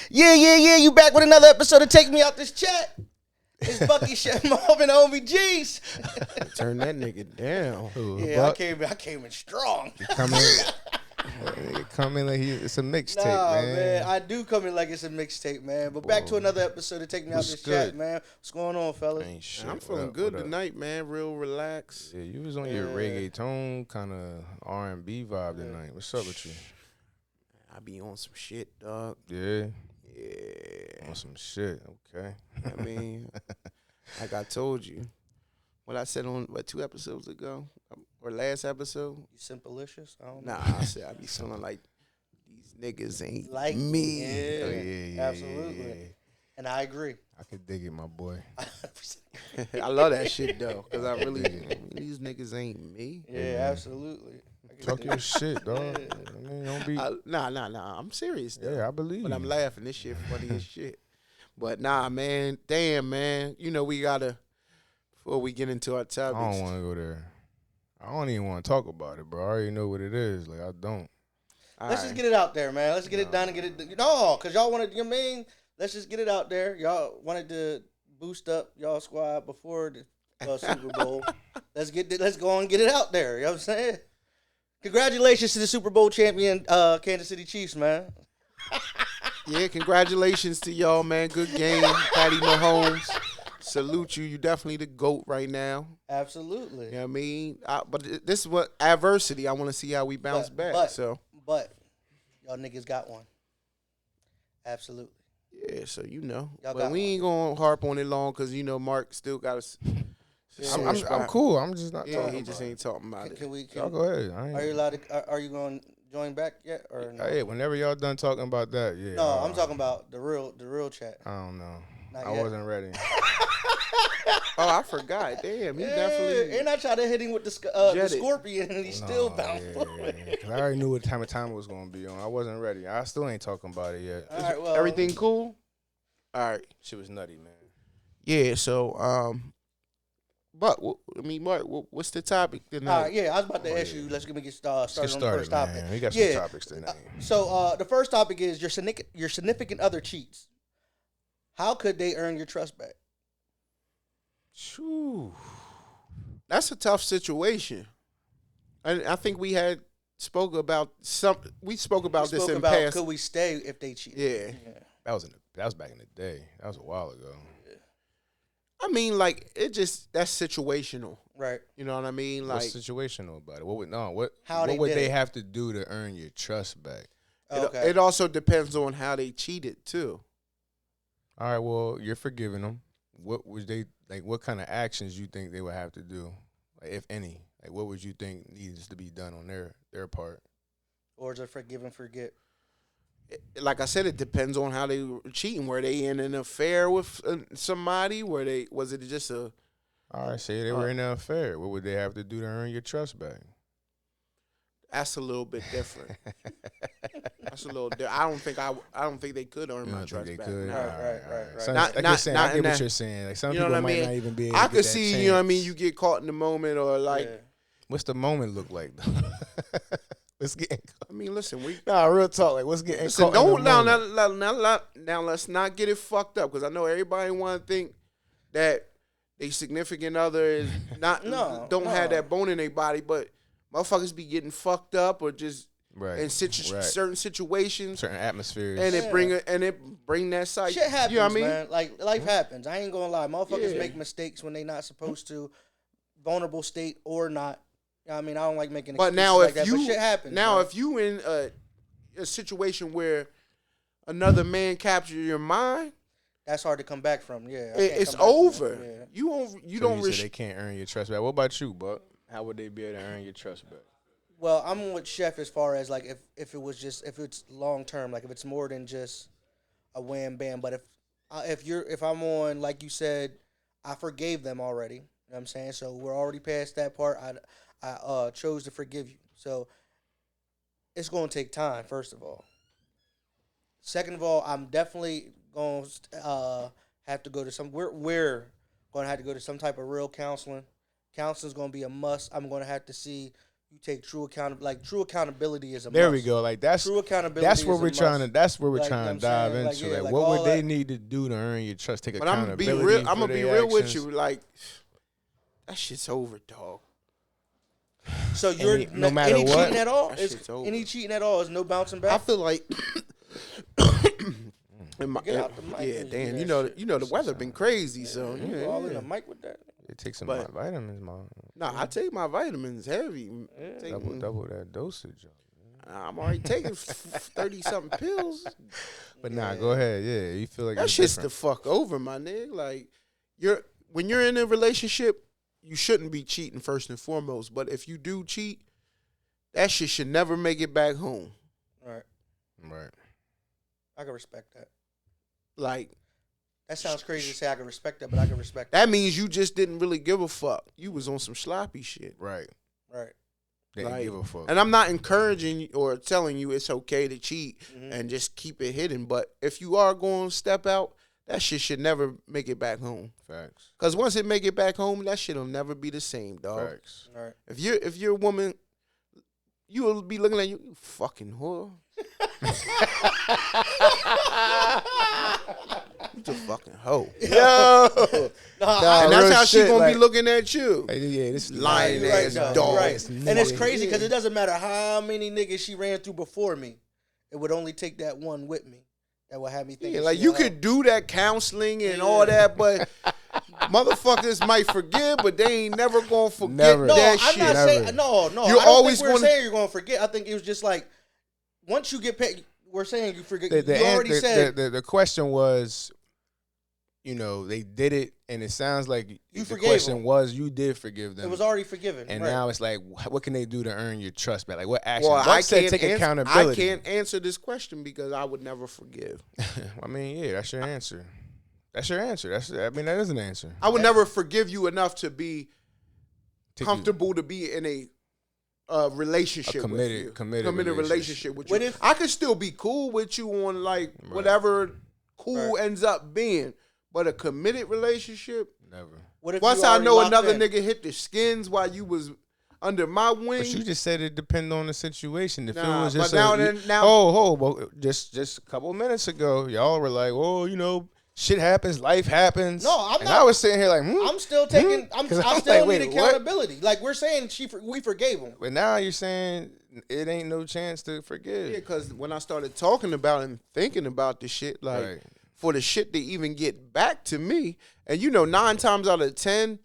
Yeah. You back with another episode of Take Me Out This Chat. It's Bucky, Chef Marvin, homie G's. Turn that nigga down. Yeah, I came in strong. Come in like it's a mixtape, man. I do come in like it's a mixtape, man. But back to another episode of Take Me Out This Chat, man. What's going on, fellas? Ain't shit. I'm feeling good tonight, man. Real relaxed. Yeah, you was on your reggaeton kind of R&B vibe tonight. What's up with you? I be on some shit, dog. Yeah. Yeah. On some shit. Okay. I mean, like I told you, what I said on 2 episodes ago or last episode. You simpleicious? I don't know. Nah, I said I be feeling like these niggas ain't like me. Yeah, Oh, yeah, absolutely. yeah. And I agree. I could dig it, my boy. I love that shit though, cause I really these niggas ain't me. Yeah, absolutely. Talk your shit, dog. I mean, don't be. Nah. I'm serious though. Yeah, I believe. But I'm laughing. This shit funny as shit. But nah, man. Damn, man. You know we gotta before we get into our topics. I don't want to go there. I don't even want to talk about it, bro. I already know what it is. Like I don't. Let's just get it out there, man. Let's get it done and get it. No, cause y'all wanted. You mean? Let's just get it out there. Y'all wanted to boost up y'all squad before the Super Bowl. Let's go on and get it out there. You know what I'm saying? Congratulations to the Super Bowl champion, Kansas City Chiefs, man. Yeah, congratulations to y'all, man. Good game, Patty Mahomes. Salute you. You definitely the GOAT right now. Absolutely. You know what I mean? But this is what adversity. I want to see how we bounce back. But y'all niggas got one. Absolutely. Yeah, so you know. Y'all but got we ain't going to harp on it long because, you know, Mark still got us. I'm cool. I'm just not. Yeah, talking he just ain't talking about it. Y'all go ahead. Are you allowed to? Are you going to join back yet or no? Hey, whenever y'all done talking about that, yeah. No, I'm talking about the real chat. I don't know. Not I yet. wasn't ready. Oh, I forgot. Damn, he definitely. And I tried to hit him with the scorpion, and he still bounced. Yeah. I already knew what time it was going to be on. I wasn't ready. I still ain't talking about it yet. All right, well, everything cool? All right. Shit was nutty, man. Yeah, so, but, I mean, Mark, what's the topic tonight? Yeah, I was about to ask you. Let's get started on the first topic. We got some topics tonight. So the first topic is your significant other cheats. How could they earn your trust back? Shoo. That's a tough situation. And I think we spoke about this in past. Could we stay if they cheat? Yeah. That was back in the day. That was a while ago. I mean, like that's situational, right? You know what I mean? Like what's situational about it? What would they have to do to earn your trust back? Okay. It also depends on how they cheated too. All right. Well, you're forgiving them. What would they like? What kind of actions you think they would have to do, like, if any? Like, what would you think needs to be done on their part? Or is it forgive and forget? Like I said, it depends on how they were cheating. Were they in an affair with somebody? Was it just a? All right, say they were in an affair. What would they have to do to earn your trust back? That's a little bit different. That's a little different. I don't think they could earn my trust back. Could? Right. I get what you're saying. Like some people might not even be able to I get could that see, chance. you know what I mean, you get caught in the moment or like. Yeah. What's the moment look like though? What's getting caught? I mean, listen, real talk. Like what's getting listen, caught? Now let's not get it fucked up because I know everybody want to think that their significant other is not don't have that bone in their body, but motherfuckers be getting fucked up or just in certain situations, certain atmospheres, and it bring that side. Shit happens, you know what I mean? man. Like life happens. I ain't gonna lie, motherfuckers make mistakes when they not supposed to, vulnerable state or not. You know what I mean, I don't like making excuses like that, but shit happens. Now, if you in a situation where another man captures your mind, that's hard to come back from. Yeah, it's over. You don't. They can't earn your trust back. What about you, Buck? How would they be able to earn your trust back? Well, I'm with Chef as far as like if it's long term, like if it's more than just a wham bam. But if I'm on, like you said, I forgave them already. You know what I'm saying? So we're already past that part. I chose to forgive you. So it's going to take time, first of all. Second of all, I'm definitely going to have to go to we're going to have to go to some type of real counseling. Counseling's going to be a must. I'm going to have to see you take true accountability is a There must. we go. Like that's True accountability. that's where is we're a trying must. to. That's where we're Like, trying to you know what I'm dive saying? into. Like, Like, yeah, what like would they that. need to do to earn your trust? Take But I'm accountability. gonna be real. I'm for gonna be their real with actions. you. Like that shit's over, dog. So you're no matter any what, cheating at all? that Is shit's over. any cheating at all is no bouncing back? I feel like. Get out the mic Yeah, and damn. do You that know, shit. you know the weather been crazy, so You yeah. all in the mic with that. Take some But- vitamins, man. Nah, I take my vitamins heavy. Double that dosage. I'm already taking 30-something pills. But nah, go ahead. Yeah, you feel like That it's shit's different. the fuck over, my nigga. Like when you're in a relationship, you shouldn't be cheating first and foremost. But if you do cheat, that shit should never make it back home. Right. Right. I can respect that. Like That sounds crazy to say I can respect that, but I can respect that means you just didn't really give a fuck. You was on some sloppy shit. Right. Right. They didn't Like, give a fuck. And I'm not encouraging you or telling you it's okay to cheat Mhm. and just keep it hidden. But if you are going to step out, that shit should never make it back home. Facts. Because once it make it back home, that shit'll never be the same, dog. Facts. Right. If you're a woman, you will be looking at you fucking whore. You the fucking hoe. Yo. Nah, And that's real how she shit, gonna like- be looking at you. Hey, yeah, this Lying you're ass though. dog. You're right. It's And it's nigga. crazy because it doesn't matter how many niggas she ran through before me. It would only take that one with me that would have me thinking. Yeah, like she you alive. could do that counseling and all that, but motherfuckers might forgive, but they ain't never gonna forget Never. No, that I'm shit. not Never. saying no. You I don't always think we're wanna- saying you're gonna forget. I think it was just like once you get paid, we're saying you forget. The you already said the question was, you know, they did it, and it sounds like You the forgave question them. was you did forgive them. it was already forgiven. and right. now it's like, what can they do to earn your trust back? Like, what action? Well, Buck I said can't, take I accountability. can't answer this question because I would never forgive. I mean, yeah, that's your answer. That's your answer. I mean, that is an answer. I would never forgive you enough to be Take comfortable to be in a relationship A committed- with you. committed relationship with you. What if- I could still be cool with you on like Right. whatever cool Right. ends up being, but a committed relationship. Never. What if Once you I already know locked another in? nigga hit the skins while you was under my wing. But you just said it depend on the situation. If Nah, it was just but now a, then- now- well, just a couple minutes ago, y'all were like, oh, you know, shit happens, life happens. No, I'm and not- I was sitting here like, I'm still taking. I 'Cause I'm still like, need wait, what? accountability. Like we're saying, we forgave him. But now you're saying it ain't no chance to forgive. Yeah, because when I started talking about and thinking about the shit, like Right. for the shit to even get back to me, and you know, 9 times out of 10,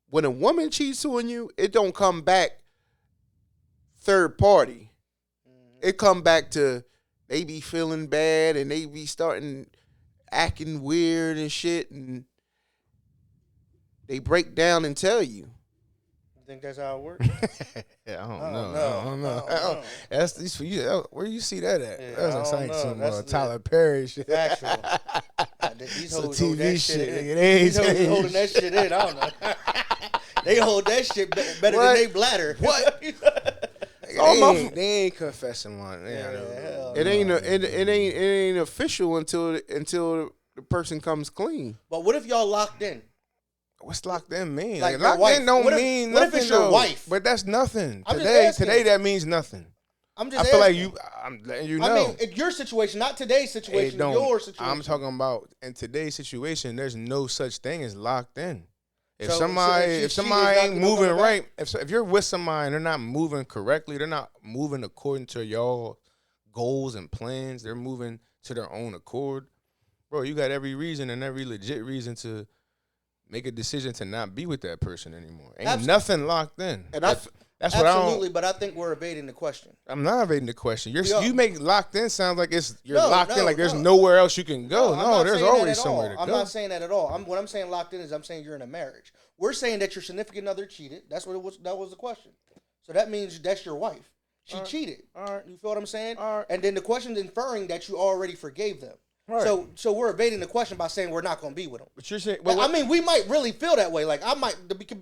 when a woman cheats on you, it don't come back third party. It come back to they be feeling bad and they be starting acting weird and shit, and they break down and tell you. You think that's how it works? Yeah, I don't I know. don't I know. don't know. I don't know. That's these for you. Where you see that at? Yeah, That's I don't like know. some That's Tyler Perry shit. Factual. These Some hoes hold TV that shit, shit. nigga. In. They ain't These hoes changed. holding that shit in. I don't know. They hold that shit better What? than they bladder. What? They ain't confessing one. Yeah, hell It ain't it ain't official until the person comes clean. But what if y'all locked in? What's locked in mean? Like Like, your locked wife. in don't What if- mean what if nothing. it's your though. wife? But that's nothing. I'm just Today, asking. today that means nothing. I'm I just. feel like asking. I'm letting you know. I mean, in your situation, not today's It situation. don't. Your situation. I'm talking about in today's situation. There's no such thing as locked in. If So- somebody, so if she if somebody cheated, ain't not gonna moving go back? right, if you're with somebody and they're not moving correctly, they're not moving according to y'all goals and plans. They're moving to their own accord, bro. You got every reason and every legit reason to make a decision to not be with that person anymore. Ain't nothing locked in. And that's what Absolutely, but I think we're evading the question. I'm not evading the question. Yo. You make locked in sound like you're No, locked in, no, like there's no. nowhere else you can go. I'm No, not there's saying that always at somewhere all. to I'm go. not saying that at all. What I'm saying locked in is I'm saying you're in a marriage. We're saying that your significant other cheated. That's what it was. That was the question. So that means that's your wife. She cheated. All right. You feel what I'm saying? All right. And then the question's inferring that you already forgave them. Right. So we're evading the question by saying we're not going to be with them. But you're saying, I mean, we might really feel that way. Like I might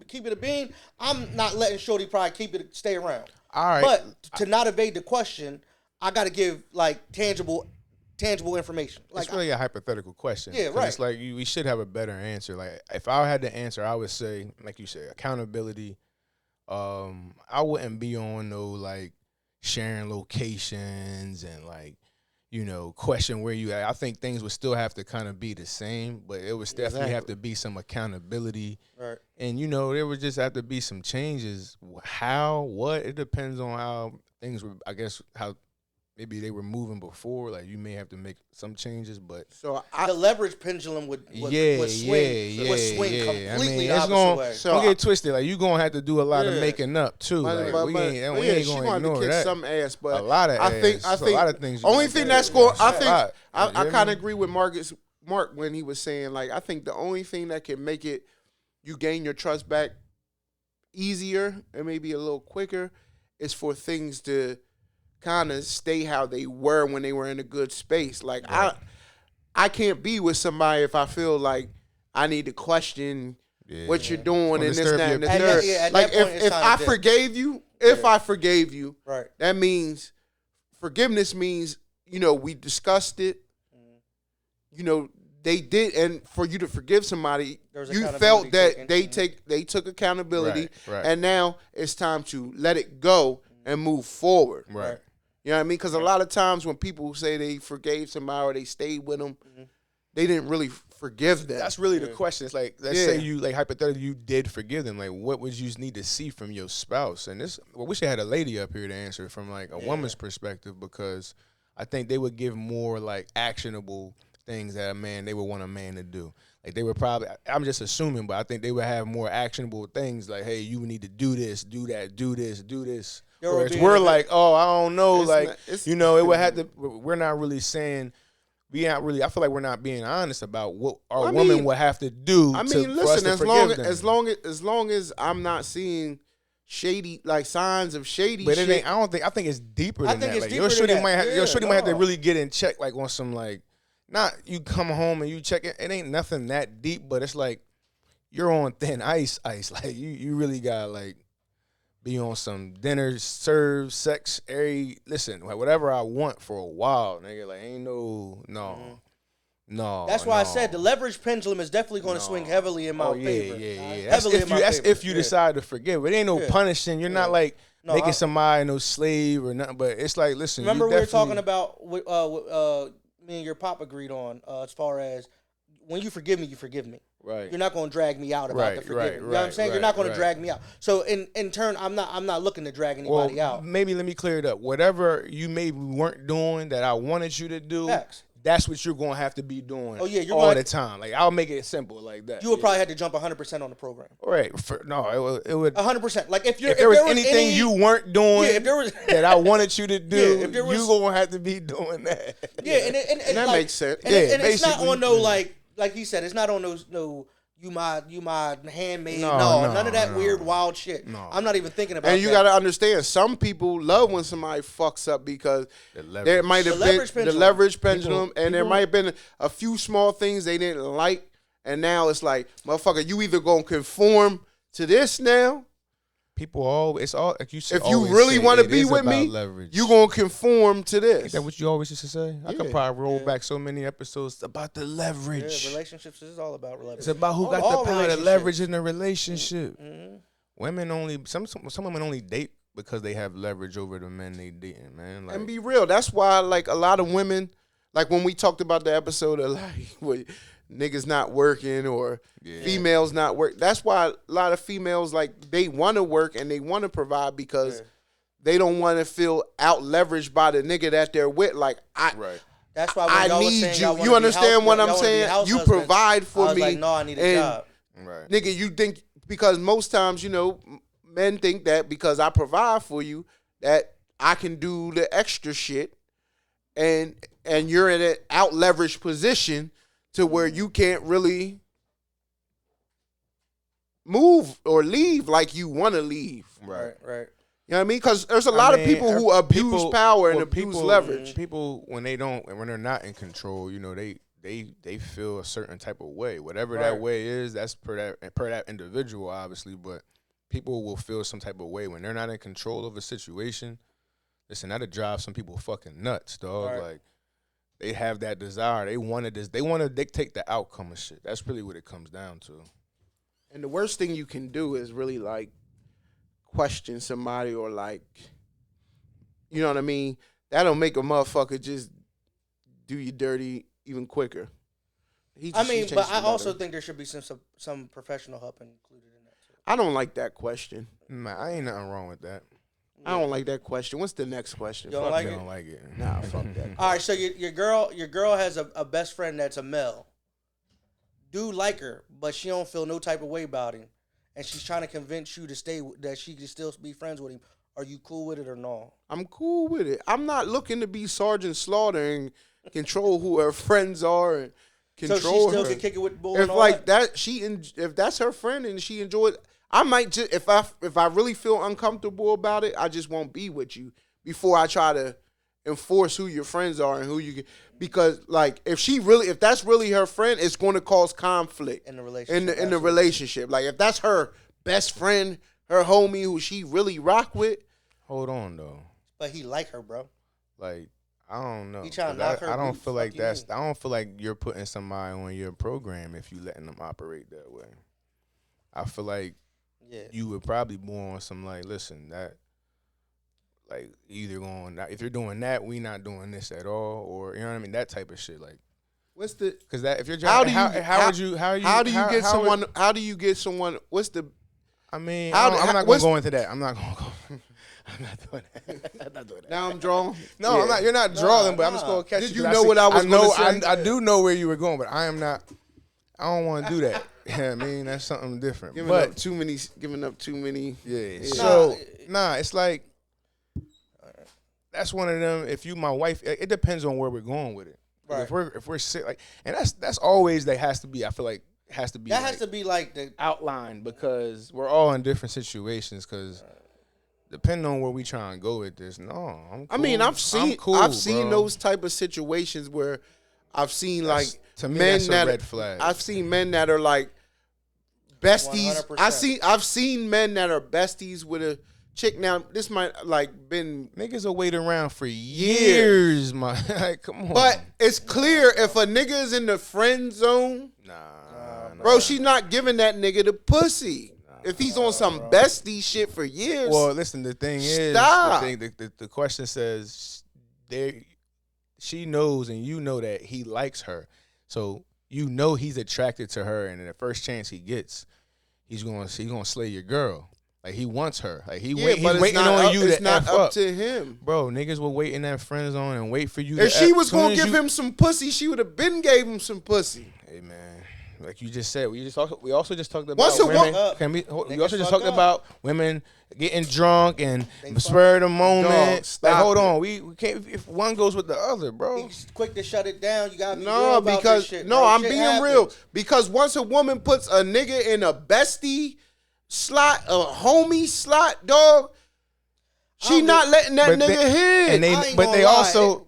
keep it a bean. I'm not letting Shorty probably stay around. all right. But to not evade the question, I got to give like tangible information. Like It's really a hypothetical question. Yeah, 'Cause right. It's like we should have a better answer. Like if I had to answer, I would say, like you said, accountability, I wouldn't be on no like sharing locations and like, you know, question where you at. I think things would still have to kind of be the same, but it would definitely have to be some accountability. Right. And, you know, there would just have to be some changes. How, what, it depends on how things were, I guess, how maybe they were moving before. Like, you may have to make some changes, but. So the leverage pendulum would swing completely I mean, opposite way. So don't get twisted. Like, you're going to have to do a lot of making up, too. Like, we ain't going to ignore that. Some ass, but a lot of I think a lot of things. Only thing that's going, I kind of agree with Mark when he was saying, like, I think the only thing that can make it, you gain your trust back easier and maybe a little quicker is for things to kind of stay how they were when they were in a good space. Like, right. I can't be with somebody if I feel like I need to question what you're doing and this, that, and the third. Like, if I forgave you, I forgave you, right, that means forgiveness means, you know, we discussed it, you know, they did, and for you to forgive somebody, you felt that they took accountability, right. And now it's time to let it go and move forward. Right. You know what I mean? Because a lot of times when people say they forgave somebody or they stayed with them, they didn't really forgive them. That's really the question. It's like, let's say you, like, hypothetically, you did forgive them. Like, what would you need to see from your spouse? And this, well, we should have had a lady up here to answer from, like, a woman's perspective, because I think they would give more, like, actionable things that they would want a man to do. Like, they would probably, I'm just assuming, but I think they would have more actionable things like, hey, you need to do this, do that, do this, do this. Whereas we're like, oh, I don't know, like, you know, it would have to, we're not really saying, I feel like we're not being honest about what our woman would have to do. I mean, listen, as long as I'm not seeing shady, like, signs of shady shit. But it ain't, I think it's deeper than that. Like, your shorty might have to really get in check, like, on some, like, not you come home and you check it. It ain't nothing that deep, but it's like you're on thin ice. Like, you really got, like, be on some dinner, serve, sex, listen, like, whatever I want for a while, nigga. Like, ain't no. That's why I said the leverage pendulum is definitely going to swing heavily in my favor. Yeah. That's if you decide to forgive. It ain't no punishing. You're not like making somebody no slave or nothing. But it's like, listen. Remember we were talking about me and your pop agreed on as far as when you forgive me, you forgive me. Right. You're not going to drag me out about the forgiving. You know what I'm saying? You're not going to drag me out. So in turn, I'm not looking to drag anybody out. Maybe let me clear it up. Whatever you maybe weren't doing that I wanted you to do, that's what you're going to have to be doing all the time. Like, I'll make it simple like that. You would probably have to jump 100% on the program. Right. It would 100%. Like, if there was anything you weren't doing that I wanted you to do, you're going to have to be doing that. Yeah, and that makes sense. And it's not on no, like he said, it's not on those you my handmaid. No, none of that weird wild shit. No. I'm not even thinking about that. And you got to understand, some people love when somebody fucks up because there might have been the leverage pendulum, and there might have been a few small things they didn't like, and now it's like, motherfucker, you either gonna conform to this now. People always, like you said, if you really want to be with me, you gonna conform to this. Is that what you always used to say? I could probably roll back so many episodes about the leverage. Yeah, relationships is all about leverage. It's about who got the power to leverage in a relationship. Mm-hmm. Women only, some women only date because they have leverage over the men they dating, man. Like, and be real, that's why, like, a lot of women, like when we talked about the episode of, like, niggas not working or females not work. That's why a lot of females, like, they want to work and they want to provide because they don't want to feel out leveraged by the nigga that they're with. Like, that's why I need you. You understand what I'm saying? You provide for me. Like, no, I need a job. Right. Nigga, you think, because most times, you know, men think that because I provide for you that I can do the extra shit, and you're in an out leveraged position to where you can't really move or leave like you want to leave. Right. You know what I mean? Because there's a lot of people who abuse power and abuse leverage. People, when they're not in control, you know, they feel a certain type of way. Whatever that way is, that's per that individual, obviously. But people will feel some type of way when they're not in control of a situation. Listen, that'll drive some people fucking nuts, dog. Right. Like, they have that desire. They want to dictate the outcome of shit. That's really what it comes down to. And the worst thing you can do is really, like, question somebody or like, you know what I mean? That'll make a motherfucker just do you dirty even quicker. But I also think there should be some professional help included in that too. I don't like that question. Man, I ain't nothing wrong with that. I don't like that question. What's the next question? You don't like it? Don't like it. Nah, fuck that. All right, so your girl has a best friend that's a male. Dude like her, but she don't feel no type of way about him, and she's trying to convince you to stay, that she can still be friends with him. Are you cool with it or no? I'm cool with it. I'm not looking to be Sergeant Slaughter and control who her friends are and control her. So she still can kick it with bull. If like that, if that's her friend and she enjoys, I might just if I really feel uncomfortable about it, I just won't be with you before I try to enforce who your friends are and who you can. Because like if that's really her friend, it's going to cause conflict in the relationship. In the relationship, like if that's her best friend, her homie who she really rock with. Hold on though. But he like her, bro. Like I don't know. He trying to knock her. I don't feel like that's. I don't feel like you're putting somebody on your program if you letting them operate that way. I feel like you would probably more on some like, listen, that like either going if you're doing that, we not doing this at all, or you know what I mean, that type of shit. Like, what's the? Because that if you're how do you get someone? What's the? I mean, I'm not gonna go into that. I'm not gonna go. I'm not doing that. I'm not doing that. Now I'm drawing. No, I'm not. You're not drawing, but I'm just gonna catch you. Did you know what I was going to say? I do know where you were going, but I am not. I don't want to do that. Yeah, I mean that's something different. Giving up too many. Yeah. So it's like that's one of them. If you my wife, it depends on where we're going with it. Right. If we're sick, like, and that's always that has to be. I feel like has to be. That has to be like the outline because we're all in different situations. Because depending on where we try and go with this, I'm cool. I mean, I've seen those type of situations where I've seen like to me men that's a red flag. I've seen men that are like besties. 100%. I've seen men that are besties with a chick. Now this might like been niggas will wait around for years, man. Like, come on. But it's clear if a nigga is in the friend zone, bro, she not giving that nigga the pussy. If he's on some bestie shit for years. Well, listen, the thing is, the question says she knows and you know that he likes her. So you know he's attracted to her, and the first chance he gets, he's gonna slay your girl. Like he wants her. Like he's waiting on you to F up to him, bro. Niggas will wait in that friend zone and wait for you. If she was gonna give him some pussy, she would have been gave him some pussy. Hey man, like you just said, we also just talked about women. We also just talked about women getting drunk and spur of the moment. Like, hold on, we can't. If one goes with the other, bro. He's quick to shut it down. You gotta be real about this shit, bro. I'm being real. Because once a woman puts a nigga in a bestie slot, a homie slot, dog, she not letting that nigga hit. And they also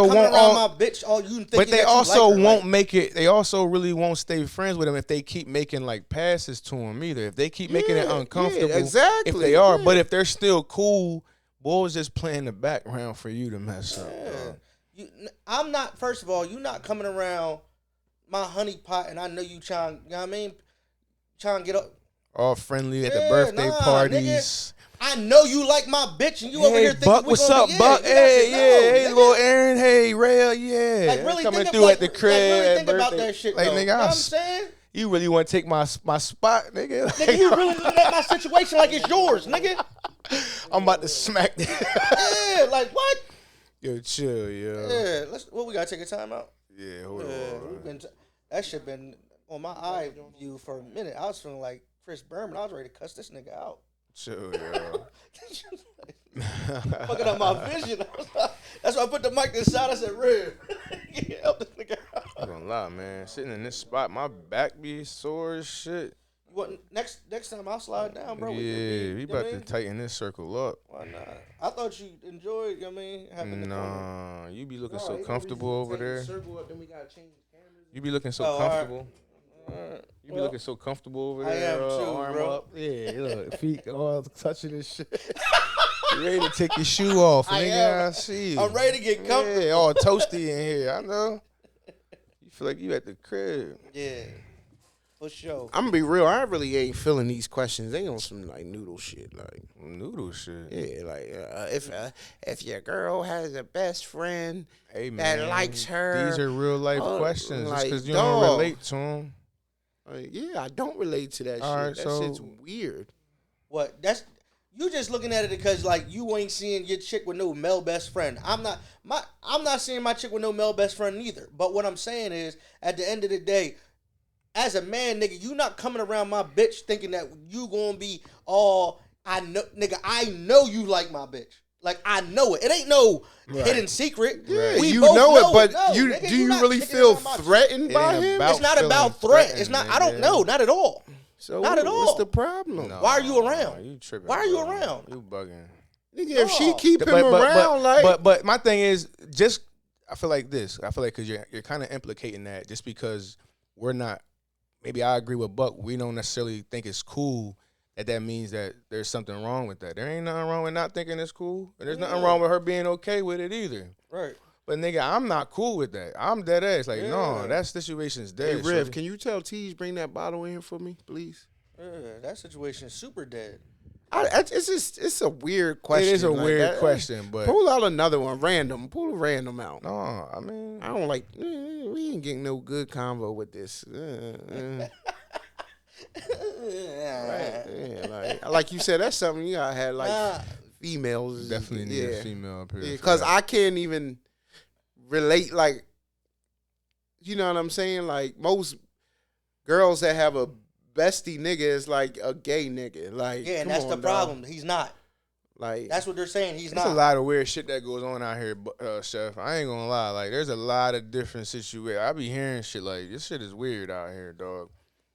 won't all my bitch. All you but they also like her, won't make it. They also really won't stay friends with him if they keep making like passes to him either. If they keep making it uncomfortable, exactly. If they are, but if they're still cool, boys just playing the background for you to mess up. I'm not. First of all, you not coming around my honey pot, and I know you trying. You know what I mean? Trying to get up. All friendly at the birthday parties. Nigga. I know you like my bitch, and you over here thinking Buck, what's up, Buck? Hey, little Aaron. Hey, Rail. Yeah, like, really coming through at the crib. Like, really think about that shit. Like, though. nigga, you know what I'm saying? You really want to take my spot, nigga? Nigga, you really looking at my situation like it's yours, nigga. I'm about to smack that. Yeah, like what? Yo, chill, yo. Yeah, we gotta take a time out. Yeah, hold on. That shit been on my eye view for a minute. I was feeling like Chris Berman. I was ready to cuss this nigga out. Chill, yo. Fucking up my vision. That's why I put the mic to the side. I said, "Red, help this nigga out." I'm gonna lie, man. Sitting in this spot, my back be sore as shit. What next time I'll slide down, bro. Yeah, we about to tighten this circle up. Why not? I thought you enjoyed. You know what I mean, having nah, you be looking so comfortable over there. Circle up, then we gotta change the cameras. You be looking so comfortable. You be looking so comfortable over there. I am too, arm bro. Up. Yeah, look, feet all touching this shit. You ready to take your shoe off, nigga? I see you. I'm ready to get comfortable. Yeah, all toasty in here. I know. You feel like you at the crib. Yeah. For sure. I'm gonna be real. I really ain't feeling these questions. They on some like noodle shit, like noodle shit. Yeah, like if your girl has a best friend that likes her, these are real life questions. Like, just because you don't relate to them. Yeah, I don't relate to that shit. Right, that shit's weird. What? That's you just looking at it because like you ain't seeing your chick with no male best friend. I'm not seeing my chick with no male best friend neither. But what I'm saying is, at the end of the day, as a man, nigga, you not coming around my bitch thinking that you gonna be all I know, nigga. I know you like my bitch. Like I know it. It ain't no hidden secret. Yeah, we you both know it, but no, you nigga, do you not really feel threatened by him? It's not about threat. It's not. I don't know. Not at all. So not at all. What's the problem? No, why are you around? You tripping? Why are you around? You bugging. Nigga, if she keep him around, but my thing is just I feel like this. I feel like because you're kind of implicating that just because we're not. Maybe I agree with Buck. We don't necessarily think it's cool. That means that there's something wrong with that. There ain't nothing wrong with not thinking it's cool. And there's nothing wrong with her being okay with it either. Right. But nigga, I'm not cool with that. I'm dead ass. Like, no, that situation's dead. Hey, Riv, can you tell Teej bring that bottle in here for me, please? Yeah, that situation is super dead. It's a weird question. It is a weird question, but pull out another one, random. Pull a random out. No, I mean, I don't like. We ain't getting no good convo with this. Right. Yeah, like you said, that's something you gotta have like females. Definitely need a female up here. Yeah, because I can't even relate. Like, you know what I'm saying? Like most girls that have a bestie nigga is like a gay nigga. Like, yeah, and that's the problem. He's not. Like, that's what they're saying. He's not. There's a lot of weird shit that goes on out here, Chef. I ain't gonna lie. Like, there's a lot of different situations. I be hearing shit like this. Shit is weird out here, dog.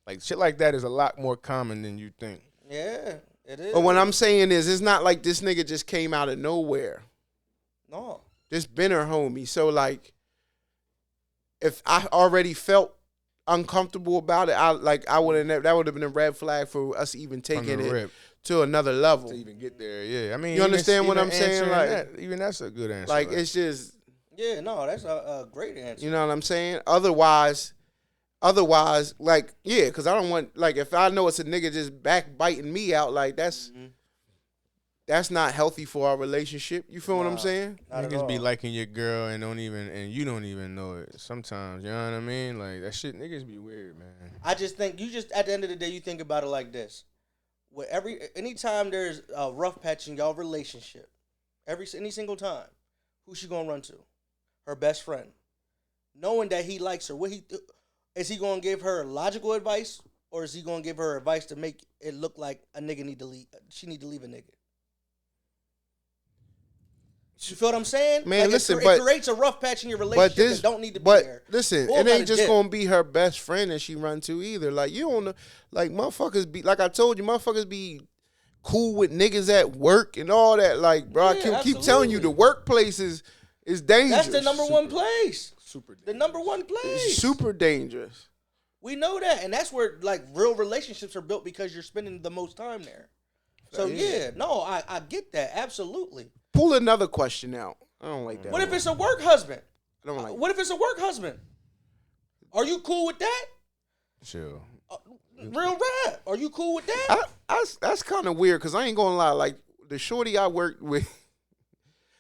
Like shit like that is a lot more common than you think. Yeah, it is. But what I'm saying is, it's not like this nigga just came out of nowhere. No, this been her homie. So like, if I already felt uncomfortable about it, I would have that would have been a red flag for us even taking it to another level to even get there. Yeah, I mean, you understand what I'm saying? Like, even that's a good answer. Like, it's just that's a great answer. You know what I'm saying? Otherwise, like, yeah, because I don't want, like, if I know it's a nigga just backbiting me out, like, that's not healthy for our relationship. You feel what I'm saying? Niggas be liking your girl and you don't even know it sometimes. You know what I mean? Like, that shit, niggas be weird, man. I just think at the end of the day, you think about it like this. With anytime there's a rough patch in y'all relationship, any single time, who's she gonna run to? Her best friend. Knowing that he likes her, is he gonna give her logical advice, or is he gonna give her advice to make it look like a nigga need to leave? She need to leave a nigga. You feel what I'm saying? Man, like listen, it creates a rough patch in your relationship that don't need to be there. Listen, it ain't just gonna be her best friend that she run to either. Like, you don't know, like, motherfuckers be, like I told you, motherfuckers be cool with niggas at work and all that. Like, bro, I keep telling you, the workplace is dangerous. That's the number one place. The number one place. It's super dangerous. We know that, and that's where like real relationships are built because you're spending the most time there. So I get that absolutely. Pull another question out. I don't like that. What if it's a work husband? I don't like. What if it's a work husband? Are you cool with that? Sure. Real rap. Are you cool with that? That's kind of weird because I ain't gonna lie. Like, the shorty I worked with,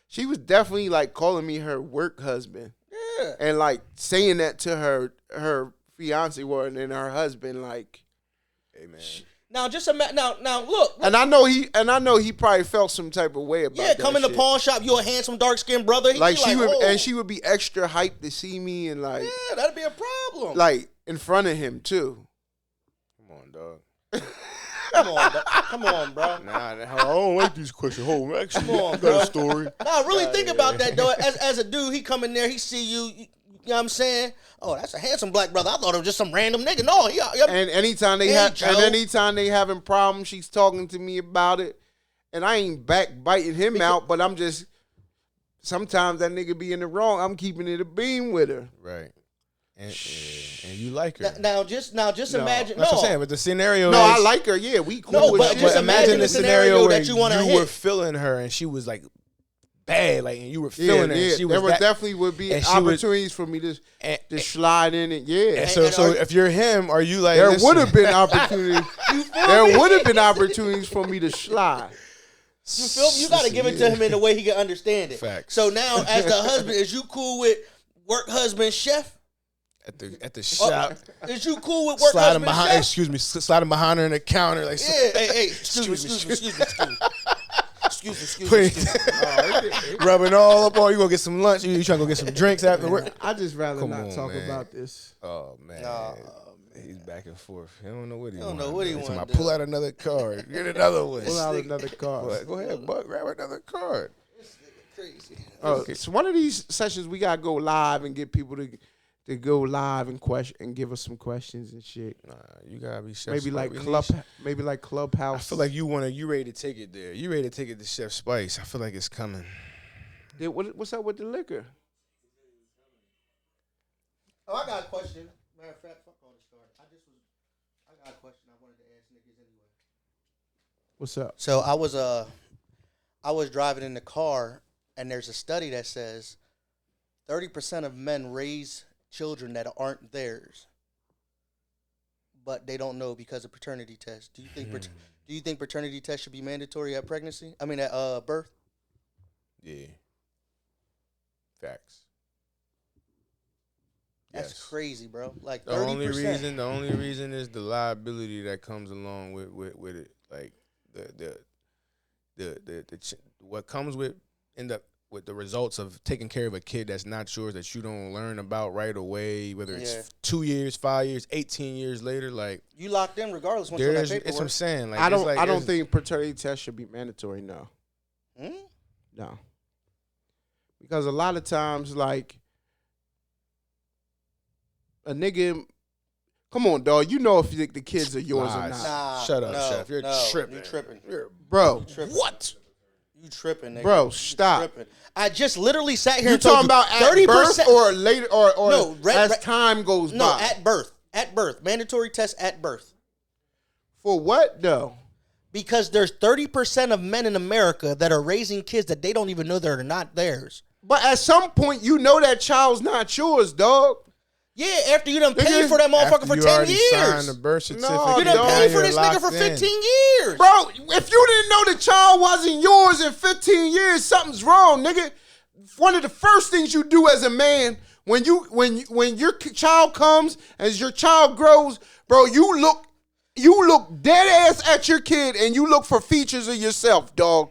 she was definitely like calling me her work husband. Yeah. And like saying that to her fiance and her husband, like, hey man. Now just now look. And I know he probably felt some type of way about that. Yeah, come in the pawn shop, you a handsome dark skinned brother. Like, she would be extra hyped to see me, and like, yeah, that'd be a problem. Like, in front of him too. Come on, dog. Come on, bro. Nah, I don't like these questions. Hold on, actually, come on, I got a story. Nah, really think about that, though. As a dude, he come in there, he see you. You know what I'm saying? Oh, that's a handsome black brother. I thought it was just some random nigga. No, and anytime they having problems, she's talking to me about it, and I ain't backbiting him out, but I'm just, sometimes that nigga be in the wrong. I'm keeping it a beam with her. Right. And you like her. Now just imagine. That's what I'm saying. But the scenario is, I like her. Yeah, we cool. But just imagine the scenario where that you want to were feeling her and she was like bad, like, and you were feeling it. Yeah. She was there that, definitely would be opportunities for me to slide in it. Yeah. And so if you're him, are you like? There would have been opportunities. There would have been opportunities for me to slide. You feel me? You got to give it to him in a way he can understand it. Facts. So now, as the husband, is you cool with work husband chef? At the shop, is you cool with work sliding husband behind? chef? Excuse me, sliding behind her in the counter, like Hey, excuse me. Rubbing all up on you. Gonna get some lunch. You trying to go get some drinks after work? I just rather not talk about this. Oh man. He's back and forth. He don't know what he wants. Don't know what he wants. Pull out another card. Get another one. Pull out another card. Go ahead, Buck. Grab another card. Crazy. So one of these sessions we gotta go live and get people to go live and give us some questions and shit. Nah, you gotta be Chef maybe Spice. like Clubhouse. I feel like you ready to take it there. You ready to take it to Chef Spice. I feel like it's coming. What's up with the liquor? Oh, I got a question. Matter of fact, fuck all this card. I got a question I wanted to ask niggas anyway. What's up? So I was driving in the car, and there's a study that says 30% of men raise children that aren't theirs, but they don't know because of paternity tests. Do you think paternity tests should be mandatory at pregnancy? I mean, at birth. Yeah. Facts. That's crazy, bro. Like 30%. The only reason is the liability that comes along with it. Like what comes with the results of taking care of a kid that's not yours, that you don't learn about right away, whether it's 2 years, 5 years, 18 years later, like you locked in regardless. Once you that paperwork. It's what I'm saying. Like, I don't think paternity tests should be mandatory. No. No. Because a lot of times, like, a nigga, come on, dog. You know if the kids are yours or not. Nah, shut up, Chef. You're tripping. You tripping. Bro, you tripping. What? You tripping, nigga. Bro, stop. Tripping. I just literally sat here you and told talking about at 30% birth or later or no, as time goes by? No, at birth. At birth. Mandatory test at birth. For what, though? Because there's 30% of men in America that are raising kids that they don't even know they're not theirs. But at some point, you know that child's not yours, dog. Yeah, after you done paid for that motherfucker for 10 years. Signed the birth certificate. No, you done paid for this nigga for 15 years. Bro, if you didn't know the child wasn't yours in 15 years, something's wrong, nigga. One of the first things you do as a man, when your child comes, as your child grows, bro, you look dead ass at your kid and you look for features of yourself, dog.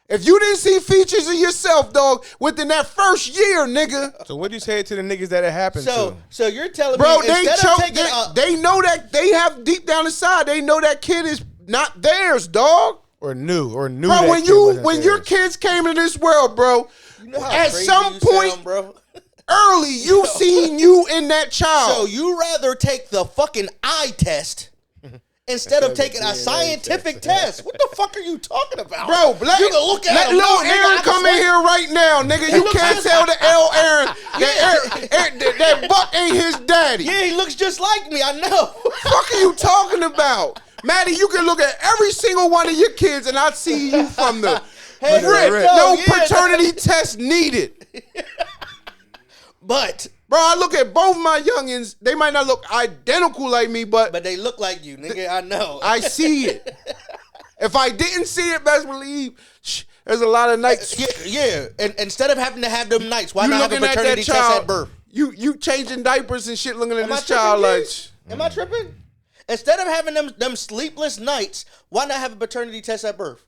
If you didn't see features of yourself, dog, within that first year, nigga. So what do you say to the niggas that it happened to? So you're telling bro, me, they know that they have deep down inside, they know that kid is not theirs, dog. Or knew. Bro, when your kids came into this world, bro, you know at some point, bro. Early, you seen you in that child. So you rather take the fucking eye test instead of taking a scientific test. What the fuck are you talking about? Bro, let little Aaron come in here right now, nigga. You can't tell the L Aaron that Buck ain't his daddy. Yeah, he looks just like me. I know. Fuck are you talking about? Maddie, you can look at every single one of your kids and I see you from the rip. No paternity test needed. But bro, I look at both my youngins. They might not look identical like me, but they look like you, nigga. I know. I see it. If I didn't see it, best believe there's a lot of nights. Yeah. And instead of having to have them nights, why not have a paternity test at birth? You changing diapers and shit, looking at this child like. Am I tripping? Instead of having them sleepless nights, why not have a paternity test at birth?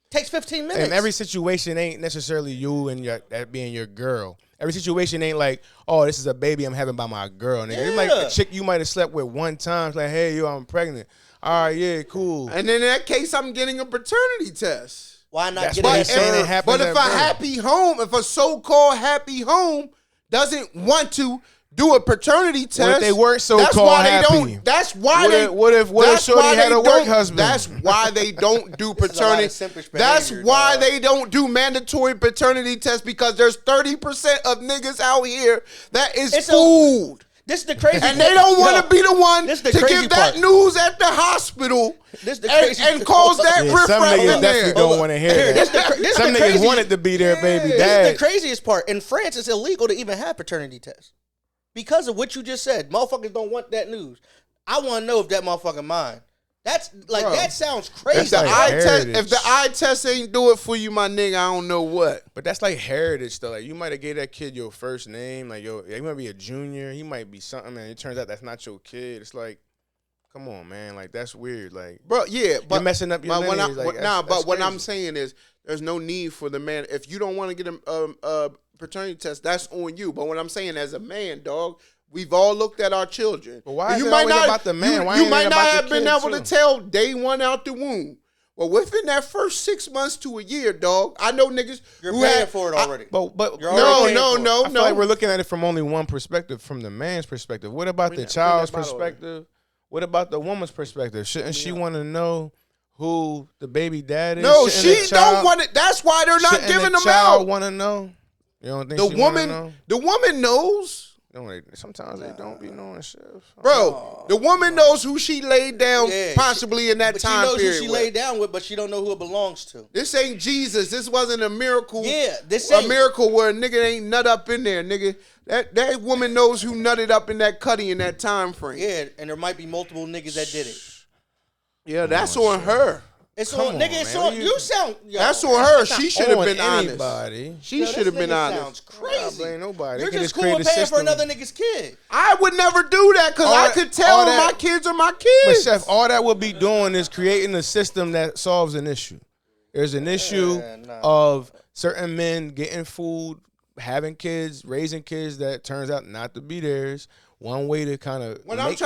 Takes 15 minutes. And every situation ain't necessarily you and that being your girl. Every situation ain't like, oh, this is a baby I'm having by my girl. Nigga. Yeah. It's like a chick you might have slept with one time. It's like, hey, yo, I'm pregnant. All right, yeah, cool. And in that case, I'm getting a paternity test. Why not get it? But if a so-called happy home doesn't want to do a paternity test, what if they weren't so-called happy? What if shorty had a work husband? That's why they don't do paternity. That's why they don't do mandatory paternity tests, because there's 30% of niggas out here that is fooled. This is the crazy and they don't want to be the one to give that news at the hospital and cause that riffraff some niggas in definitely there. don't want to hear that. Some niggas wanted to be their baby dad. This is the craziest part. In France, it's illegal to even have paternity tests because of what you just said. Motherfuckers don't want that news. I want to know if that motherfucker mine. That's like that sounds crazy. If the eye test ain't do it for you, my nigga, I don't know what. But that's like heritage though. Like you might have gave that kid your first name. Like he might be a junior. He might be something, and it turns out that's not your kid. It's like, come on, man. Like that's weird. Like, bro, yeah, but you're messing up your lineage. But what I'm saying is, there's no need for the man. If you don't want to get a paternity test, that's on you. But what I'm saying, as a man, dog. We've all looked at our children. But why is it always about the man? You might not have been able to tell day one out the womb. Well, within that first 6 months to a year, dog, I know niggas you're paying for it already. No. I feel like we're looking at it from only one perspective, from the man's perspective. What about the child's perspective? What about the woman's perspective? Shouldn't she want to know who the baby dad is? No, she don't want it. That's why they're not giving them out. The child want to know. You don't think the woman knows. Sometimes they don't be knowing shit. Bro, the woman knows who she laid down possibly in that time period. She knows who she laid down with, but she don't know who it belongs to. This ain't Jesus. This wasn't a miracle. Yeah, this ain't a miracle where a nigga ain't nut up in there, nigga. That woman knows who nutted up in that cutty in that time frame. Yeah, and there might be multiple niggas that did it. Yeah, that's on her. It's on, nigga. It's on. You sound. Yo, that's on her. She should have been anybody. Honest. She should have been honest. Sounds crazy. Blame nobody. You're just cool with paying for another nigga's kid. I would never do that because I could tell my kids are my kids. But Chef, all that would be doing is creating a system that solves an issue. There's an issue of certain men getting food, having kids, raising kids that turns out not to be theirs. One way to kind of whatever the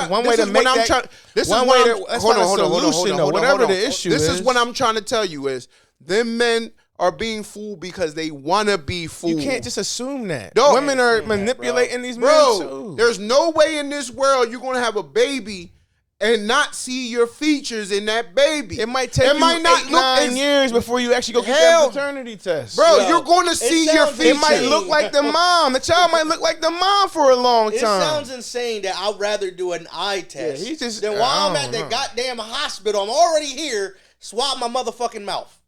issue is. This is what I'm trying to tell you is them men are being fooled because they want to be fooled. You can't just assume that. No. Women are manipulating these men too. There's no way in this world you're going to have a baby and not see your features in that baby. It might take 9 years before you actually go get that paternity test. Bro, you're going to see your features. It might look like the mom. The child might look like the mom for a long time. It sounds insane that I'd rather do an eye test than while I'm at the goddamn hospital, I'm already here, swab my motherfucking mouth.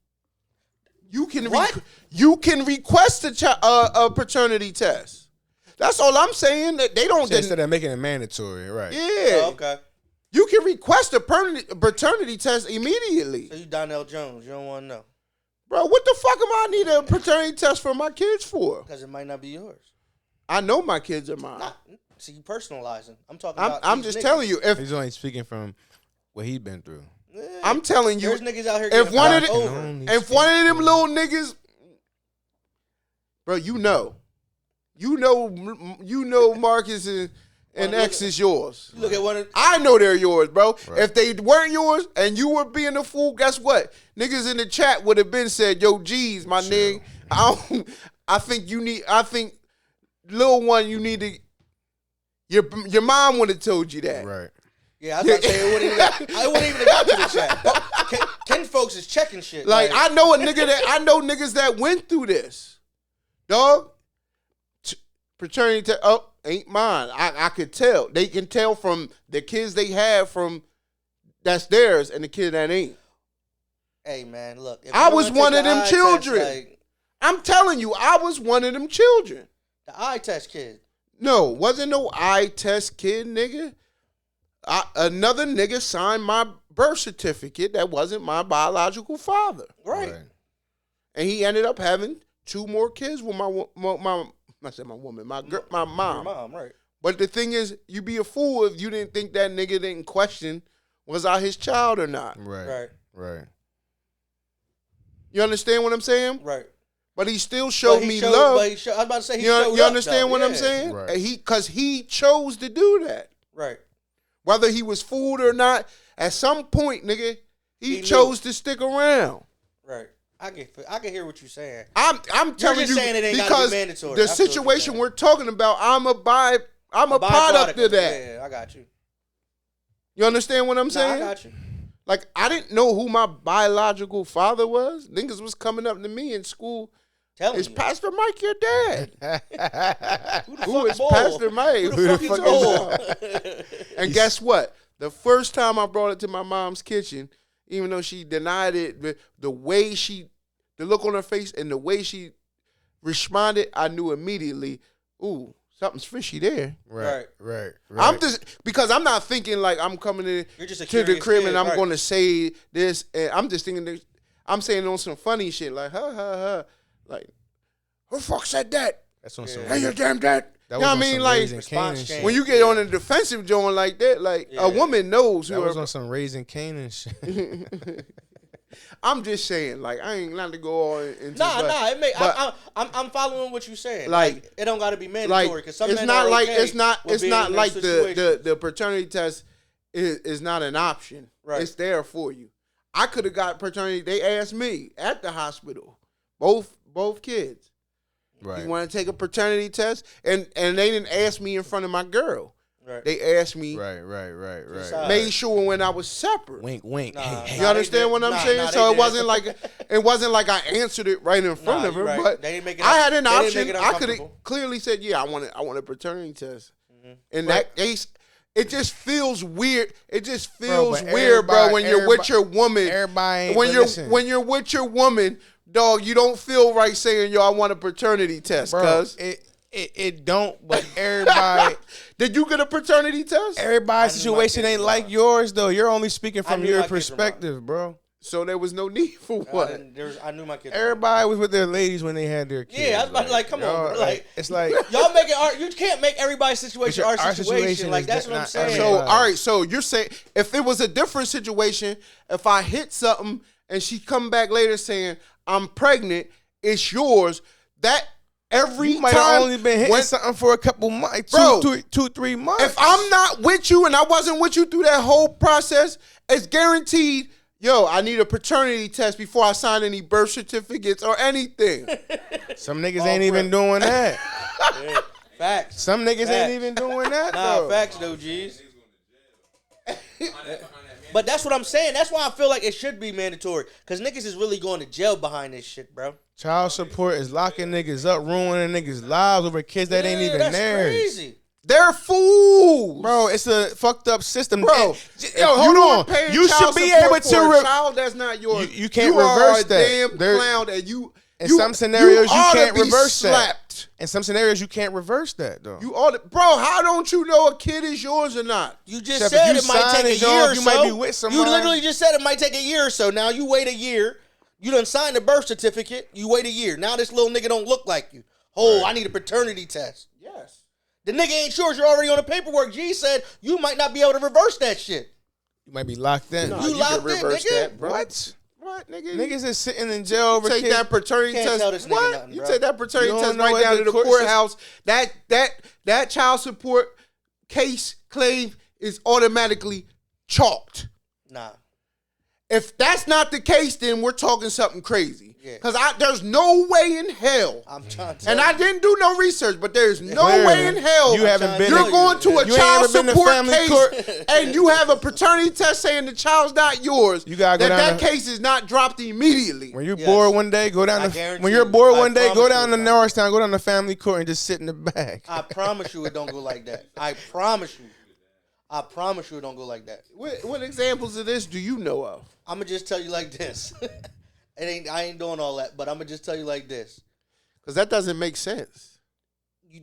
You can request a paternity test. That's all I'm saying. That they don't. Instead of making it mandatory, right? Yeah. Oh, okay. You can request a paternity test immediately. So you Donnell Jones. You don't want to know. Bro, what the fuck am I need a paternity test for my kids for? Because it might not be yours. I know my kids are mine. See, you personalizing. I'm talking about I'm just telling you. If he's only speaking from what he's been through. Yeah, I'm telling you. There's niggas out here if one of them little niggas, bro, you know Marcus and X is yours. Look at one. I know they're yours, bro. Right. If they weren't yours and you were being a fool, guess what? Niggas in the chat would have been said, "Yo, geez, my nigga, I think little one, you need to. Your mom would have told you that, right? Yeah, I was about to say I wouldn't even have got to the chat. Ken folks is checking shit. Like I know niggas that went through this, dog. Paternity test. Oh, ain't mine. I could tell. They can tell from the kids they have from that's theirs and the kid that ain't. Hey man, look. I was one of them children. I'm telling you, I was one of them children. The eye test kid. No, wasn't no eye test kid, nigga. Another nigga signed my birth certificate that wasn't my biological father. Right. And he ended up having 2 more kids with my mom, right. Your mom, right. But the thing is, you be a fool if you didn't think that nigga didn't question, was I his child or not? Right. You understand what I'm saying? Right. But he still showed me love. I was about to say he showed up. You understand what I'm saying? Right. Because he chose to do that. Right. Whether he was fooled or not, at some point, nigga, he chose to stick around. Right. I can hear what you're saying. I'm telling you saying it ain't because be mandatory. The situation we're talking about, I'm a product of that. Yeah, I got you. You understand what I'm saying? I got you. Like I didn't know who my biological father was. Niggas was coming up to me in school. Is Pastor Mike your dad? Who is Bull? Pastor Mike? Who the fuck is Bull? And guess what? The first time I brought it to my mom's kitchen, even though she denied it, the look on her face and the way she responded, I knew immediately, ooh, something's fishy there. Right. I'm just, because I'm not thinking like I'm coming in to the crib kid, and I'm right. going to say this, and I'm just thinking, I'm saying on some funny shit, like, like, who the fuck said that? That's on some. Hey, your damn dad. That You know what I was on mean? some Like, Raising Canaan shit. when you get on a defensive joint like that, like, a woman knows That who was her. on some Raising Canaan shit. I'm just saying, like, I ain't not to go all into. Nah. but I'm following what you're saying. Like, it don't got to be mandatory like, because some it's men not are like okay it's not with it's being not in like those the situations. the paternity test is not an option. Right. It's there for you. I could have got paternity. They asked me at the hospital, both kids. Right. You want to take a paternity test? And they didn't ask me in front of my girl. Right. They asked me. Right. Decide. Made sure when I was separate. Wink. Nah, Hey, You understand what I'm saying? So it wasn't like I answered it right in front of her, right. but They didn't make it I had an they didn't option. make it I could have uncomfortable. clearly said, "Yeah, I want a paternity test." In Right. that case, it just feels weird. It just Bro, feels but weird, bro, when you're with your woman. Everybody ain't, When but you're listen, when you're with your woman, dog, you don't feel right saying, "Yo, I want a paternity test." bro, Cause it don't. But everybody, did you get a paternity test? everybody's I knew my situation kids ain't were like mine. yours though. You're only speaking from knew your my kids were mine. perspective, bro. So there was no need for what? I knew my kids. Everybody was with their ladies when they had their kids. Yeah, I was about to like, come on, y'all, bro. Like, it's like y'all making art. You can't make everybody's situation But our our situation. situation Like is that's what I'm not saying. So everybody. all right, so you're saying if it was a different situation, if I hit something and she come back later saying I'm pregnant, it's yours. That every you might time have only been hitting when- something for a couple months, Bro, 3 months. If I'm not with you and I wasn't with you through that whole process, it's guaranteed. Yo, I need a paternity test before I sign any birth certificates or anything. Some niggas ain't even doing that. Yeah, facts. Some niggas Facts. ain't even doing that Nah, though. facts though, G's. But that's what I'm saying. That's why I feel like it should be mandatory. Because niggas is really going to jail behind this shit, bro. Child support is locking niggas up, ruining niggas' lives over kids that ain't even that's theirs. crazy. They're fools, Bro, it's a fucked up system. Bro, And- if yo, hold you are on. paying You child should be support able for to. a child that's not yours. You can't you reverse are a that. Damn There- clown, and you. In you, some scenarios, you ought to can't be reverse that. slapped. In some scenarios, you can't reverse that though. You ought to, bro. How don't you know a kid is yours or not? You just Except said if it you might sign take a it, year dog, or you so. might be with You somebody. literally just said it might take a year or so. Now you wait a year. You done signed the birth certificate. You wait a year. Now this little nigga don't look like you. Oh, I need a paternity test. Yes. The nigga ain't sure you're already on the paperwork. G said you might not be able to reverse that shit. You might be locked in. No, You you locked can in, reverse nigga. that, bro. What? What, nigga? Niggas is sitting in jail over Take kids. that paternity Can't test. tell this nigga What? nothing, You bro. take that paternity You don't test know right what down the to the court courthouse. That child support case claim is automatically chalked. Nah. If that's not the case, then we're talking something crazy. Yeah. Because there's no way in hell. I'm trying to And tell I you. didn't do no research, but there's no Clearly, way in hell you haven't been. you're to- going to a You ain't child ever been to support family case court. and you have a paternity test saying the child's not yours. You gotta go down that to- case is not dropped immediately. When you're Yes. bored one day, go down I to. guarantee When you're you. bored I one day, go promise down you to it's not. Norristown, go down to family court, and just sit in the back. I promise you it don't go like that. I promise you. I promise you it don't go like that. What examples of this do you know of? I'm gonna just tell you like this. I ain't doing all that, but I'm gonna just tell you like this. Because that doesn't make sense.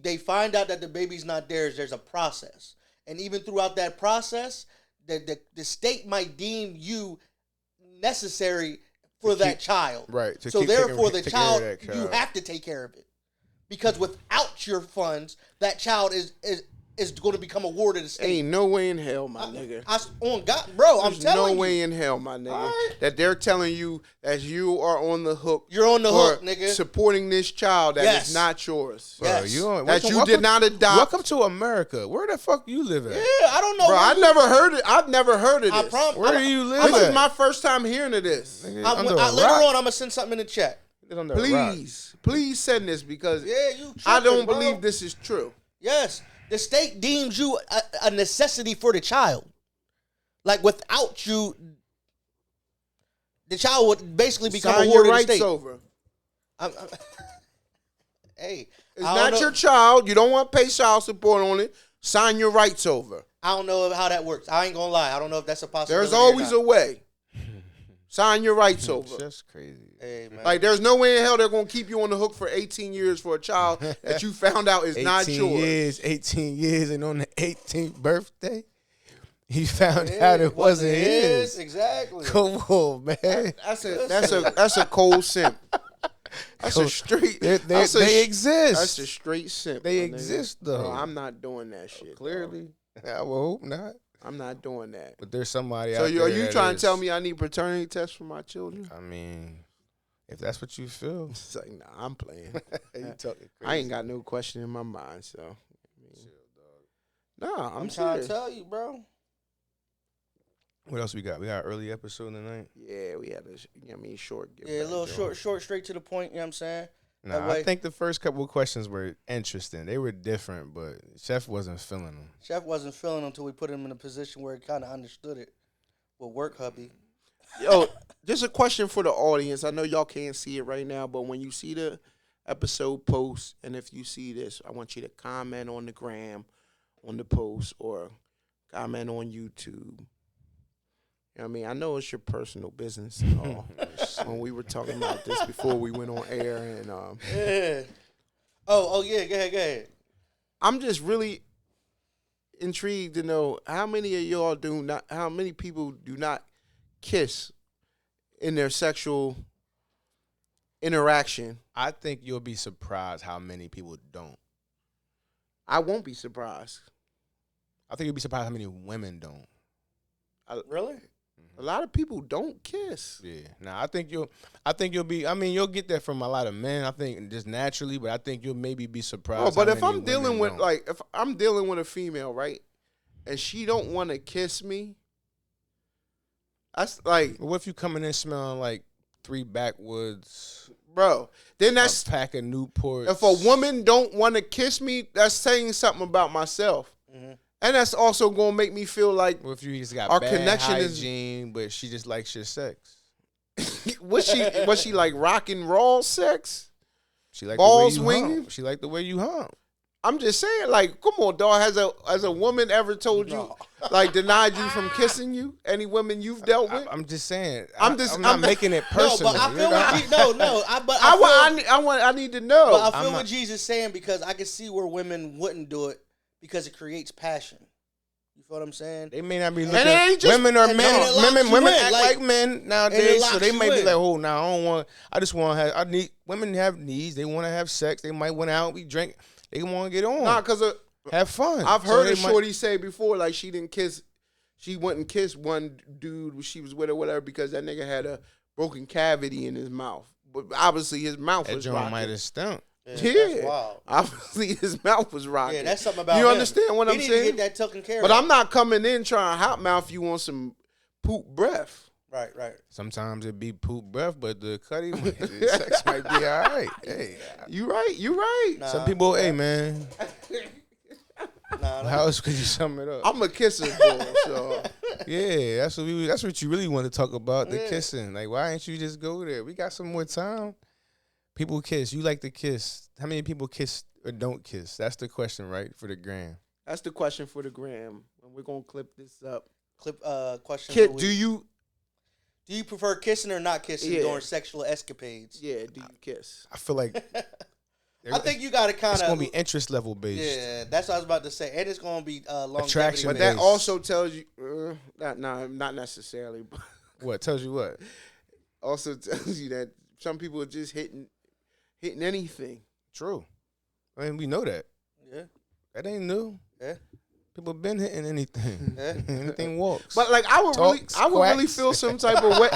They find out that the baby's not theirs. There's a process, and even throughout that process, the state might deem you necessary for that child. Right, to So keep taking- therefore, the take care of child, that you child. have to take care of it, because without your funds, that child is going to become a ward of the state. Ain't no way in hell, my nigga. On God, bro, I'm There's telling no you. way in hell, my nigga, Alright. that they're telling you that you are on the hook. You're on the for hook, nigga. supporting this child that is Yes. not yours. Bro, Yes. That you did not adopt. Welcome to America. Where the fuck you live at? Yeah, I don't know. Bro, where I've you- never heard it. I've never heard of I this. promise. Where do you live This at? is my first time hearing of this. Nigga, Later under a on, rock? I'm gonna send something in the chat. Live under a rock. Please send this because Yeah, you. I don't tripping, bro. believe this is true. Yes, the state deems you a necessity for the child. Like without you, the child would basically become Sign a your ward of the rights state. over. Hey, it's not your child. You don't want to pay child support on it. Sign your rights over. I don't know how that works. I ain't gonna lie. I don't know if that's a possibility. There's always a way. Sign your rights over. That's crazy. Hey, man. Like, there's no way in hell they're going to keep you on the hook for 18 years for a child that you found out is not yours. 18 years, and on the 18th birthday, he found out it wasn't his. Exactly. Come on, man. That's a cold simp. That's a straight. They exist. That's a straight simp. They exist, though. Bro, I'm not doing that shit. Clearly. I will hope not. I'm not doing that. But there's somebody out there. So are you trying to tell me I need paternity tests for my children? I mean, if that's what you feel. It's like, nah, I'm playing. You talking crazy. I ain't got no question in my mind, so. Nah, I'm trying to tell you, bro. What else we got? We got an early episode tonight. Yeah, we had a short. Yeah, a little short, straight to the point. You know what I'm saying? Nah, I think the first couple of questions were interesting. They were different, but Chef wasn't feeling them. Chef wasn't feeling them until we put him in a position where he kind of understood it. With work, hubby. Yo, just a question for the audience. I know y'all can't see it right now, but when you see the episode post, and if you see this, I want you to comment on the gram, on the post, or comment on YouTube. You know what I mean? I know it's your personal business and all. When we were talking about this before we went on air, and yeah. Oh yeah, go ahead. I'm just really intrigued to know how many of y'all how many people do not kiss in their sexual interaction. I think you'll be surprised how many people don't. I won't be surprised. I think you'll be surprised how many women don't. Really? A lot of people don't kiss. Yeah. Nah, I think you'll be. I mean, you'll get that from a lot of men. I think just naturally, but I think you'll maybe be surprised. Oh, but if I'm dealing with if I'm dealing with a female, right, and she don't want to kiss me, that's like. What if you coming in smelling like 3 backwoods, bro? Then that's a pack of Newports. If a woman don't want to kiss me, that's saying something about myself. Mm-hmm. And that's also gonna make me feel like if you just got our bad connection hygiene, but she just likes your sex. was she like rock and roll sex? She like balls the way you winging. Hump. She like the way you hump. I'm just saying, like, come on, dog. Has a woman ever told you, like, denied you from kissing you? Any women you've dealt with? I'm just saying. I'm not making it personal. No, but I feel I need to know. But I feel what Jesus is saying, because I can see where women wouldn't do it because it creates passion. You feel what I'm saying? They may not be looking. Women are men. Women act like men nowadays, so they might be like, "Oh, now I don't want. I just want to have. I need. Women have needs. They want to have sex. They might went out. We drink. They want to get on. Nah, because have fun. I've heard a shorty say before, like, she didn't kiss. She wouldn't kiss one dude when she was with or whatever because that nigga had a broken cavity in his mouth. But obviously his mouth was rocking. Might have stunk. Yeah, obviously his mouth was rocking. Yeah, that's something about you him. Understand what I'm saying? He need to get that taken care of. But I'm not coming in trying to hot mouth you on some poop breath. Right. Sometimes it be poop breath, but the cutty sex might be all right. Hey, you right. Nah, some people, hey man. How else could you sum it up? I'm a kisser boy, so yeah, that's what you really want to talk about, the kissing. Like, why ain't you just go there? We got some more time. People kiss. You like to kiss. How many people kiss or don't kiss? That's the question, right? For the gram. That's the question for the gram. And we're gonna clip this up. Question. Do you prefer kissing or not kissing during sexual escapades? Yeah. Do you kiss? I feel like. I think you got to kind of. It's gonna be interest level based. Yeah, that's what I was about to say, and it's gonna be attraction. But that also tells you, not necessarily. But what tells you what? Also tells you that some people are just hitting anything. True. I mean, we know that. Yeah. That ain't new. Yeah. People been hitting anything. Yeah. Anything walks. But like, I would really feel some type of way.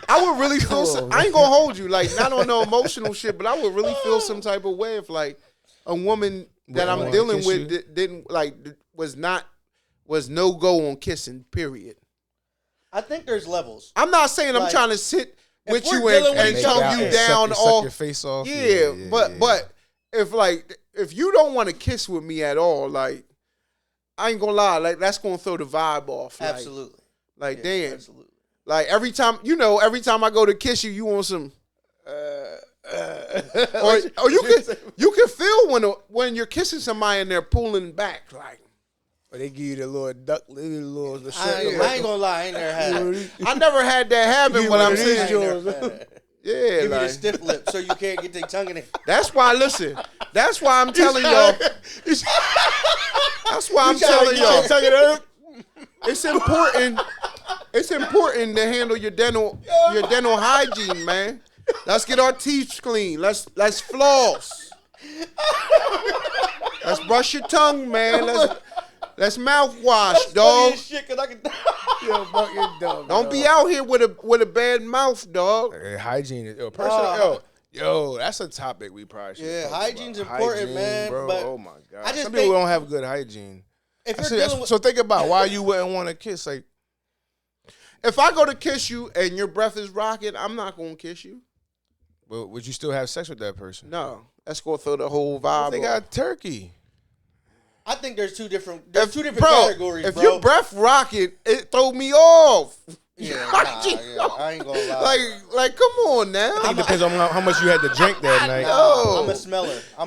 I would really feel. I ain't gonna hold you, like, not on no emotional shit, but I would really feel some type of way if, like, a woman that I'm dealing with didn't like was no go on kissing. Period. I think there's levels. I'm not saying I'm trying to sit with you and tongue you down suck your face off. Yeah, but if you don't want to kiss with me at all, like, I ain't gonna lie, like, that's gonna throw the vibe off. Like, absolutely. Like, damn. Absolutely. Like, every time I go to kiss you, you want some Or you can feel when you're kissing somebody and they're pulling back, like. Or they give you the little duck, little I ain't gonna lie, I ain't never had it. I never had that happen. What I'm saying, yeah, give like, me the stiff lip so you can't get their tongue in it. That's why. Listen, that's why I'm telling y'all. That's why I'm telling y'all. It's important. It's important to handle your dental hygiene, man. Let's get our teeth clean. Let's floss. Let's brush your tongue, man. Let's mouthwash, dog. Shit, 'cause I can... Don't be out here with a bad mouth, dog. Hygiene is personal. Yo, that's a topic we probably should. Yeah, hygiene's important, hygiene, man. Bro, but oh my god, I just some people don't have good hygiene. If you're dealing with... So think about why you wouldn't want to kiss. Like, if I go to kiss you and your breath is rocking, I'm not gonna kiss you. But would you still have sex with that person? No, that's gonna throw the whole vibe. They got turkey. I think there's two different categories, if bro. your breath rocking, it throw me off. Yeah, I ain't gonna lie. Like, come on now. I think it depends on how much you had to drink that night. No. I'm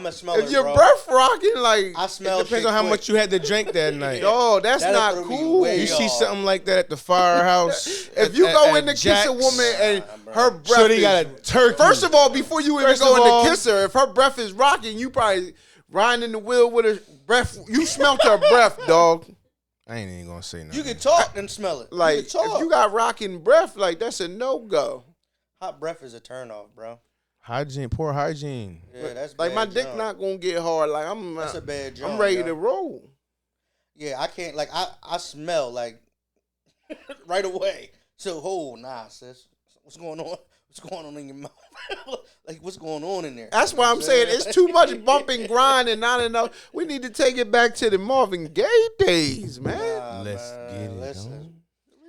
a smeller. If your breath rocking, like, I smell. It depends on how much you had to drink that night. Oh, that's not cool. You see something like that at the firehouse. If you go in to kiss a woman and her breath so they got a turkey. First of all, before you even go in to kiss her, if her breath is rocking, you probably riding the wheel with her breath. You smelt her breath, dog. I ain't even gonna say nothing. You can talk and smell it. Like, if you got rocking breath, like, that's a no-go. Hot breath is a turn-off, bro. Hygiene, poor hygiene. Yeah, that's like, bad my dick jump. not gonna get hard. Like, that's a bad jump. I'm ready to roll. Yeah, I can't. Like, I smell like right away. So, nah, sis. What's going on? What's going on in your mouth? Like, what's going on in there? That's why I'm saying it's too much bump and grind and not enough. We need to take it back to the Marvin Gaye days, man. Let's get it. Listen.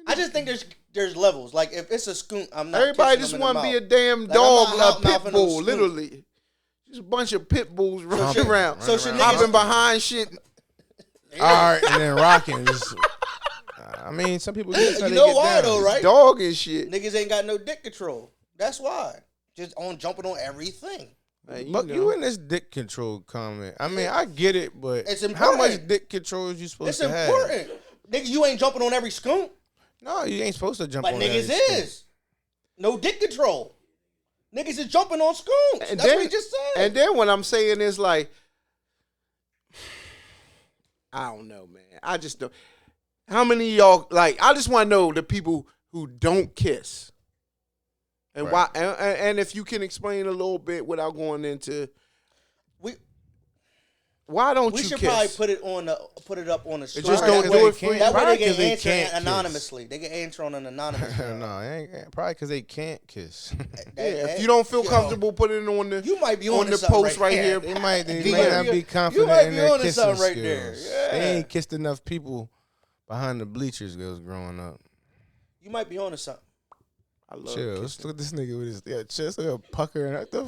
I just think there's levels. Like, if it's a scoop, I'm not. Everybody just want to be a damn dog, a pit bull, literally. Just a bunch of pit bulls running around, hopping behind shit. All right, and then rocking. I mean, some people get you know why though, right? Dog and shit. Niggas ain't got no dick control. That's why. Just jumping on everything. But you in this dick control comment. I mean, I get it, but it's important. How much dick control is you supposed to have? It's important. Nigga, you ain't jumping on every scoop. No, you ain't supposed to jump on every scoop. But niggas is. No dick control. Niggas is jumping on scoops. That's what he just said. And then what I'm saying is like, I don't know, man. I just don't. How many of y'all, like, I just want to know the people who don't kiss. And why? And if you can explain a little bit without going into, why don't you kiss? We should probably put it up on the street. Just don't do it for you. That way they can answer anonymously. They can answer on an anonymous. No, probably because they can't kiss. If you don't feel comfortable putting it on the, you might be on the post right here. They might not be confident in their kissing skills. Yeah. They ain't kissed enough people behind the bleachers growing up. You might be on to something. I love chill. Let's look at this nigga with his chest. Look at pucker and the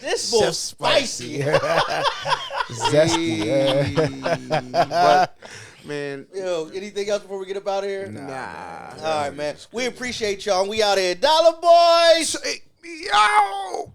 this boy's spicy. Zesty. But, man. Yo, anything else before we get up out of here? Nah. All right, man. We appreciate y'all. We out here. Dollar Boys. Yo.